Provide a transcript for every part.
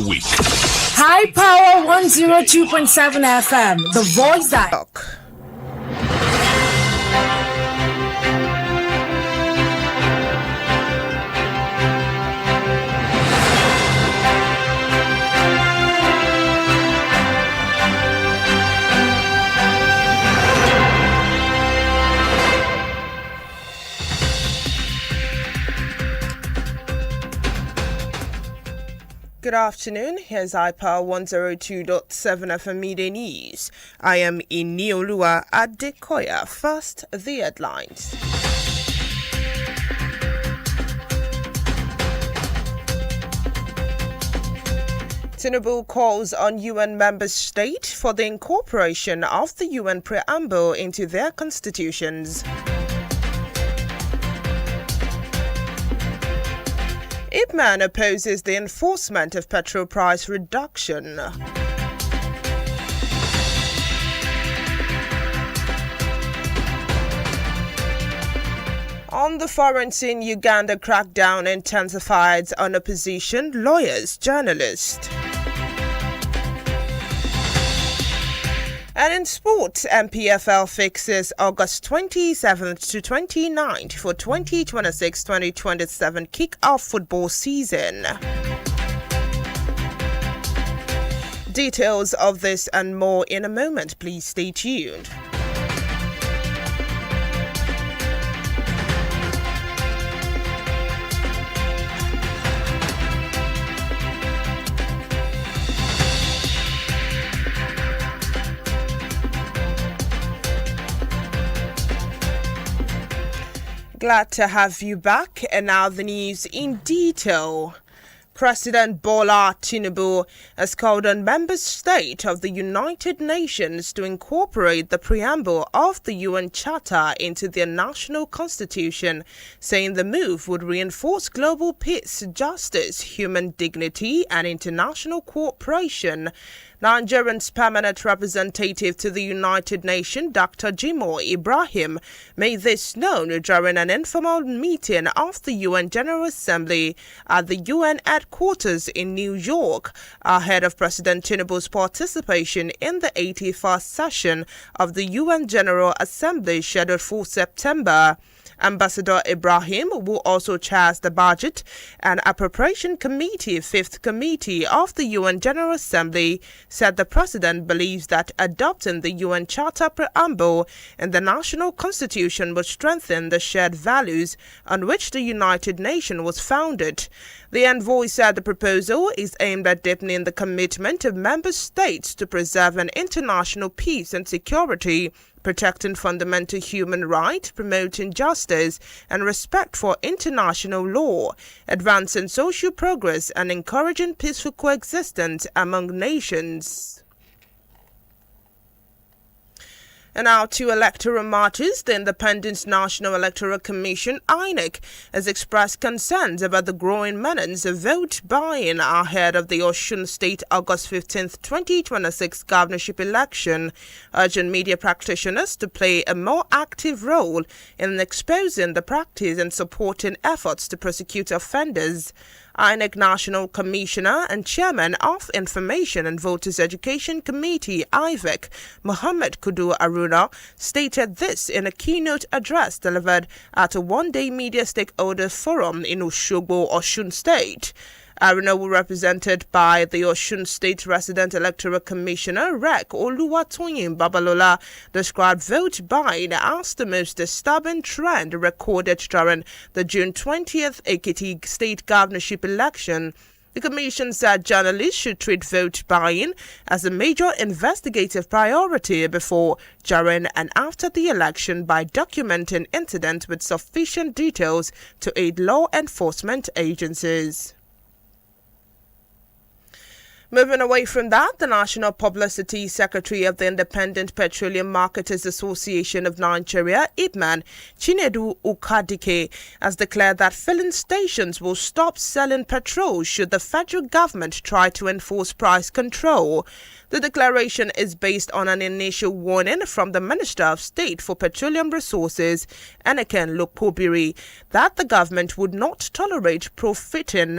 week. High Power 102.7 FM, the voice that... Good afternoon. Here's iPower 102.7 FM Media News. I am Inioluwa Adekoya. First, the headlines. Tinubu calls on UN member states for the incorporation of the UN preamble into their constitutions. Ipman opposes the enforcement of petrol price reduction. On the foreign scene, Uganda crackdown intensifies on opposition, lawyers, journalists. And in sports, MPFL fixes August 27th to 29th for 2026-2027 kick-off football season. Details of this and more in a moment. Please stay tuned. Glad to have you back, and now the news in detail. President Bola Tinubu has called on member states of the United Nations to incorporate the preamble of the UN Charter into their national constitution, saying the move would reinforce global peace, justice, human dignity, and international cooperation. Nigerian's permanent representative to the United Nations, Dr. Jimoh Ibrahim, made this known during an informal meeting of the UN General Assembly at the UN headquarters in New York, ahead of President Tinubu's participation in the 81st session of the UN General Assembly scheduled for September. Ambassador Ibrahim, who also chairs the Budget and Appropriation Committee, 5th Committee of the UN General Assembly, said the president believes that adopting the UN Charter preamble and the national constitution would strengthen the shared values on which the United Nations was founded. The envoy said the proposal is aimed at deepening the commitment of member states to preserving international peace and security, protecting fundamental human rights, promoting justice and respect for international law, advancing social progress, and encouraging peaceful coexistence among nations. And now to electoral matters. The Independent National Electoral Commission, INEC, has expressed concerns about the growing menace of vote buying ahead of the Osun State August 15, 2026 governorship election, urging media practitioners to play a more active role in exposing the practice and supporting efforts to prosecute offenders. INEC National Commissioner and Chairman of Information and Voters Education Committee, IVEC, Mohammed Kudu Aruna, stated this in a keynote address delivered at a one-day media stakeholder forum in Osogbo, Osun State. Aruna, were represented by the Osun State Resident Electoral Commissioner, Rek Oluwatoyin Babalola, described vote buying as the most disturbing trend recorded during the June 20th Ekiti State governorship election. The commission said journalists should treat vote buying as a major investigative priority before, during, and after the election by documenting incidents with sufficient details to aid law enforcement agencies. Moving away from that, the National Publicity Secretary of the Independent Petroleum Marketers Association of Nigeria, IPMAN, Chinedu Ukadike, has declared that filling stations will stop selling petrol should the federal government try to enforce price control. The declaration is based on an initial warning from the Minister of State for Petroleum Resources, Eniken Lokobiri, that the government would not tolerate profiting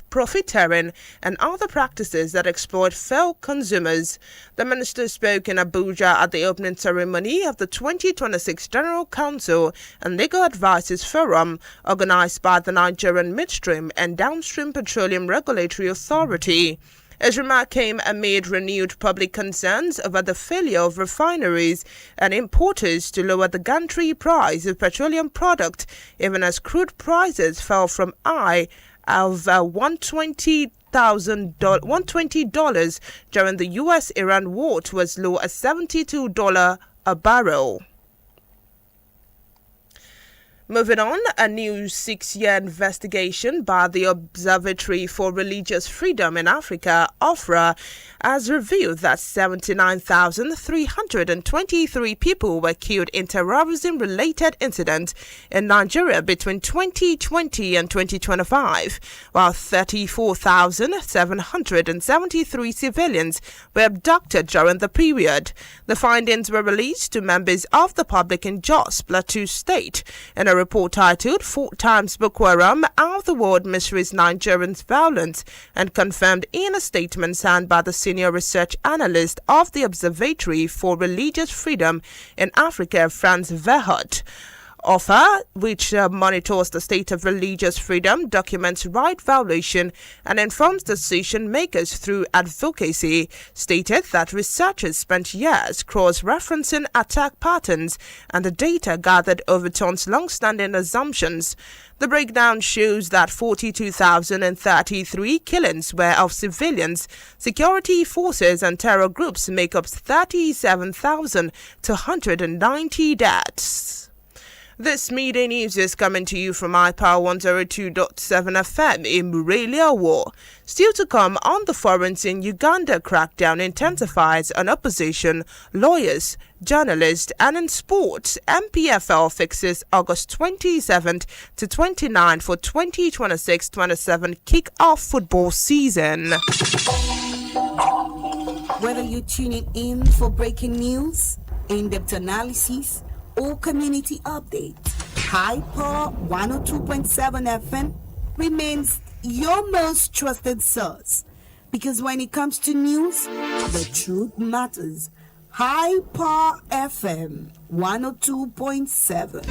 profiteering, and other practices that exploit fellow consumers. The minister spoke in Abuja at the opening ceremony of the 2026 General Council and Legal Advisors Forum, organized by the Nigerian Midstream and Downstream Petroleum Regulatory Authority. His remark came amid renewed public concerns over the failure of refineries and importers to lower the gantry price of petroleum products, even as crude prices fell from high of $120 during the U.S.-Iran war to as low as $72 a barrel. Moving on, a new 6-year investigation by the Observatory for Religious Freedom in Africa, OFRA, has revealed that 79,323 people were killed in terrorism-related incidents in Nigeria between 2020 and 2025, while 34,773 civilians were abducted during the period. The findings were released to members of the public in Jos, Plateau State, in a report titled 4 times Boko Haram How the World Mysteries Nigerians Violence, and confirmed in a statement signed by the senior research analyst of the Observatory for Religious Freedom in Africa, Franz Verhut. OFA, which monitors the state of religious freedom, documents right violation, and informs decision makers through advocacy, stated that researchers spent years cross-referencing attack patterns, and the data gathered overturns long-standing assumptions. The breakdown shows that 42,033 killings were of civilians. Security forces and terror groups make up 37,290 deaths. This media news is coming to you from iPower 102.7 FM in Inioluwa. Still to come on the foreigns in Uganda, crackdown intensifies on opposition, lawyers, journalists, and in sports, MPFL fixes August 27th to 29th for 2026-27 kick-off football season. Whether you're tuning in for breaking news, in-depth analysis, or community updates, Hyper 102.7 FM remains your most trusted source. Because when it comes to news, the truth matters. Hyper FM 102.7.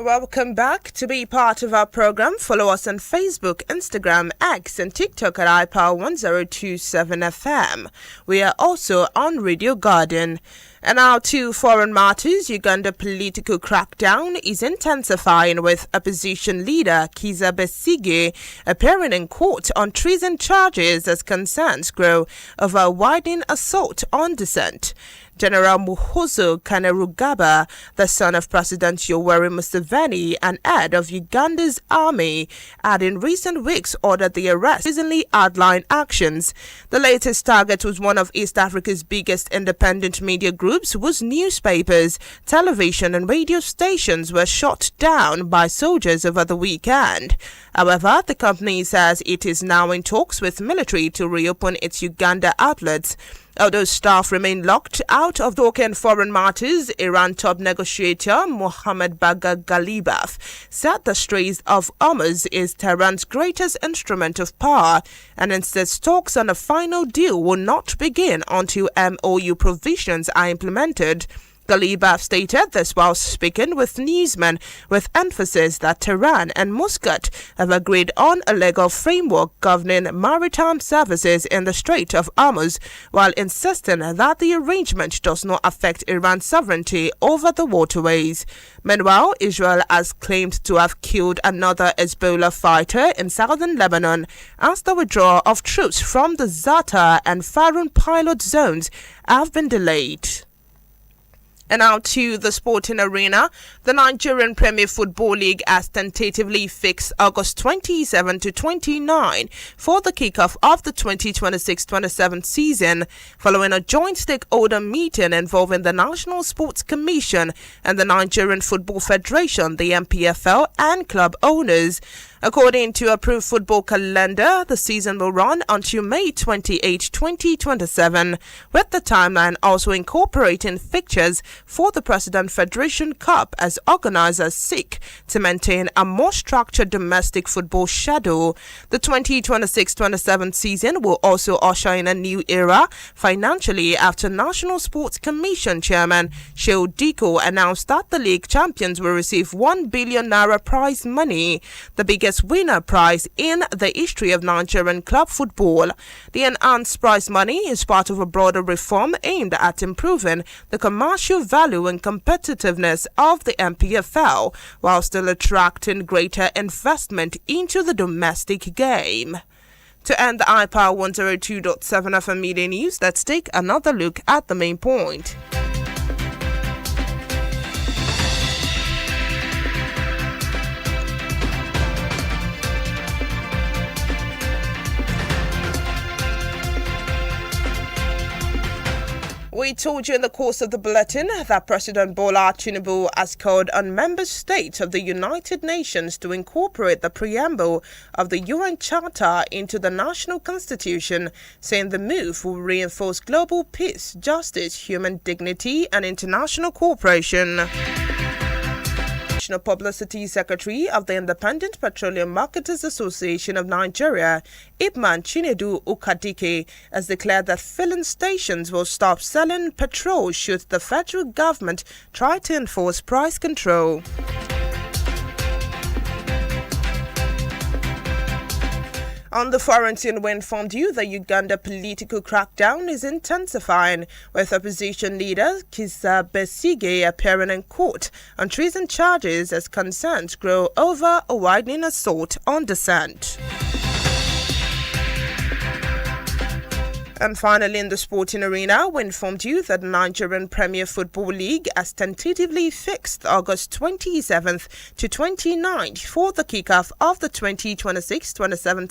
Welcome back. To be part of our program, follow us on Facebook, Instagram, X, and TikTok at iPower 1027 FM. We are also on Radio Garden. And now to foreign matters. Uganda political crackdown is intensifying, with opposition leader Kizza Besigye appearing in court on treason charges as concerns grow over a widening assault on dissent. General Muhoozi Kainerugaba, the son of President Yoweri Museveni and head of Uganda's army, had in recent weeks ordered the arrest of recently outlined actions. The latest target was one of East Africa's biggest independent media groups, whose newspapers, television and radio stations were shot down by soldiers over the weekend. However, the company says it is now in talks with military to reopen its Uganda outlets. Although staff remain locked out of talking foreign matters, Iran top negotiator Mohammed Bagher Ghalibaf said the Strait of Hormuz is Tehran's greatest instrument of power, and instead talks on a final deal will not begin until MOU provisions are implemented. Ghalibaf stated this while speaking with newsmen, with emphasis that Tehran and Muscat have agreed on a legal framework governing maritime services in the Strait of Hormuz, while insisting that the arrangement does not affect Iran's sovereignty over the waterways. Meanwhile, Israel has claimed to have killed another Hezbollah fighter in southern Lebanon as the withdrawal of troops from the Zata and Faroon pilot zones have been delayed. And now to the sporting arena. The Nigerian Premier Football League has tentatively fixed August 27 to 29 for the kickoff of the 2026-27 season, following a joint stakeholder meeting involving the National Sports Commission and the Nigerian Football Federation, the MPFL, and club owners. According to approved football calendar, the season will run until May 28, 2027, with the timeline also incorporating fixtures for the President Federation Cup as organizers seek to maintain a more structured domestic football schedule. The 2026-27 season will also usher in a new era financially after National Sports Commission Chairman Shehu Diko announced that the league champions will receive 1 billion naira prize money, the biggest winner prize in the history of Nigerian club football. The enhanced prize money is part of a broader reform aimed at improving the commercial value and competitiveness of the MPFL, while still attracting greater investment into the domestic game. To end the iPower 102.7 FM Media News, let's take another look at the main point. We told you in the course of the bulletin that President Bola Tinubu has called on member states of the United Nations to incorporate the preamble of the UN Charter into the national constitution, saying the move will reinforce global peace, justice, human dignity, and international cooperation. National Publicity Secretary of the Independent Petroleum Marketers Association of Nigeria, Ibman Chinedu Ukadike, has declared that filling stations will stop selling petrol should the federal government try to enforce price control. On the foreign scene, we informed you that Uganda political crackdown is intensifying, with opposition leader Kizza Besigye appearing in court on treason charges as concerns grow over a widening assault on dissent. And finally, in the sporting arena, we informed you that the Nigerian Premier Football League has tentatively fixed August 27th to 29th for the kickoff of the 2026-27 season.